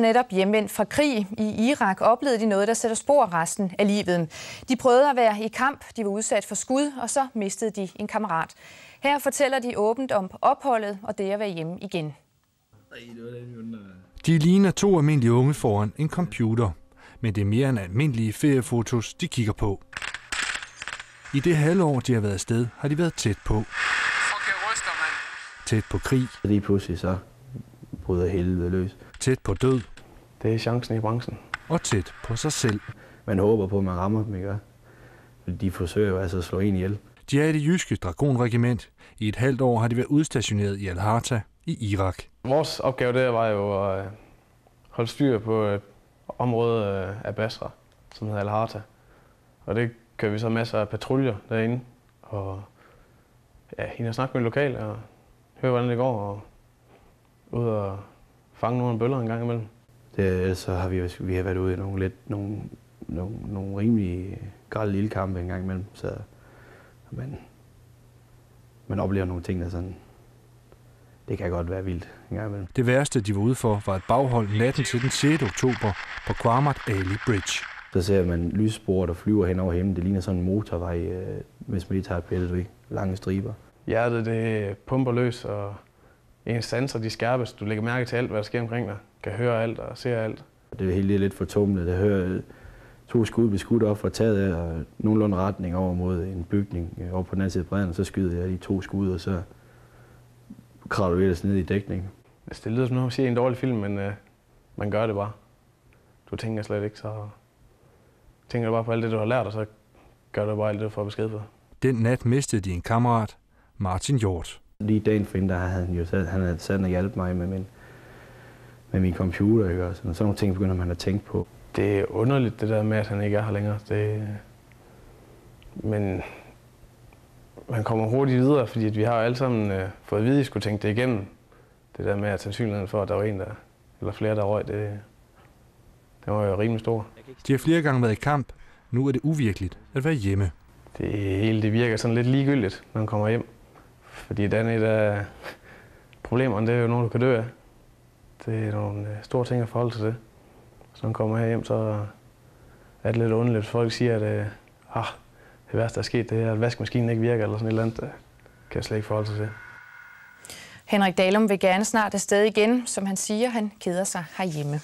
netop hjemvendt fra krig i Irak, oplevede de noget, der sætter spor resten af livet. De prøvede at være i kamp, de var udsat for skud, og så mistede de en kammerat. Her fortæller de åbent om opholdet og det at være hjemme igen. De ligner to almindelige unge foran en computer, men det er mere end almindelige feriefotos, de kigger på. I det halvår, de har været afsted, har de været tæt på. Tæt på krig. Lige pludselig så bryder helvede løs. Tæt på død. Det er chancen i branchen. Og tæt på sig selv. Man håber på, at man rammer dem, ikke? De forsøger jo altså at slå en ihjel. De er i det jyske dragonregiment. I et halvt år har de været udstationeret i Al-Harta i Irak. Vores opgave der var jo at holde styr på et område af Basra, som hedder Al-Harta. Og det kører vi så masser af patruljer derinde. Og ja, hende har snakket med lokale og høre, hvordan det går. Og ud og fange nogle bøller en gang imellem. Ellers så har vi har været ude i nogle rimelig grælde ildkampe en gang imellem. Så man oplever nogle ting, der sådan, det kan godt være vildt en gang imellem. Det værste, de var ude for, var et baghold natten til den 6. oktober på Qamart Ali Bridge. Så ser man lysspor, der flyver hen over himlen. Det ligner sådan en motorvej, hvis man lige tager et billede, lange striber. Hjertet det pumper løs, og ens sanser de skærpes. Du lægger mærke til alt, hvad der sker omkring dig. Kan høre alt og se alt. Det er helt lidt fortumlet. Jeg hører 2 skud blive skudt op fra taget af, og nogenlunde retning over mod en bygning over på den anden side af bredden, og så skyder jeg de 2 skud, og så kravler vi ellers ned i dækning. Det lyder som noget, man siger i en dårlig film, men man gør det bare. Du tænker slet ikke, så tænker du bare på alt det, du har lært, og så gør du bare alt det, du får besked på. Den nat mistede de en kammerat, Martin Hjort. Lige dagen for inden, han havde sat og hjulpet mig med min computer, ikke? Og sådan nogle ting begynder man at tænke på. Det er underligt, det der med, at han ikke er her længere. Men man kommer hurtigt videre, fordi vi har jo alle sammen fået at vide, at I skulle tænke det igennem. Det der med, at sandsynligheden for, at der var en, eller flere, der røg, det var jo rimelig stor. De har flere gange været i kamp. Nu er det uvirkeligt at være hjemme. Det virker sådan lidt ligegyldigt, når man kommer hjem. Fordi et af problemerne, det er jo noget, du kan dø af. Det er nogle store ting at forholde sig til. Så når man kommer herhjem, så er det lidt underligt, folk siger, at det værste, der er sket, det er, at vaskemaskinen ikke virker, eller sådan et eller andet. Det kan jeg slet ikke forholde sig til. Henrik Dalum vil gerne snart afsted igen. Som han siger, han keder sig herhjemme.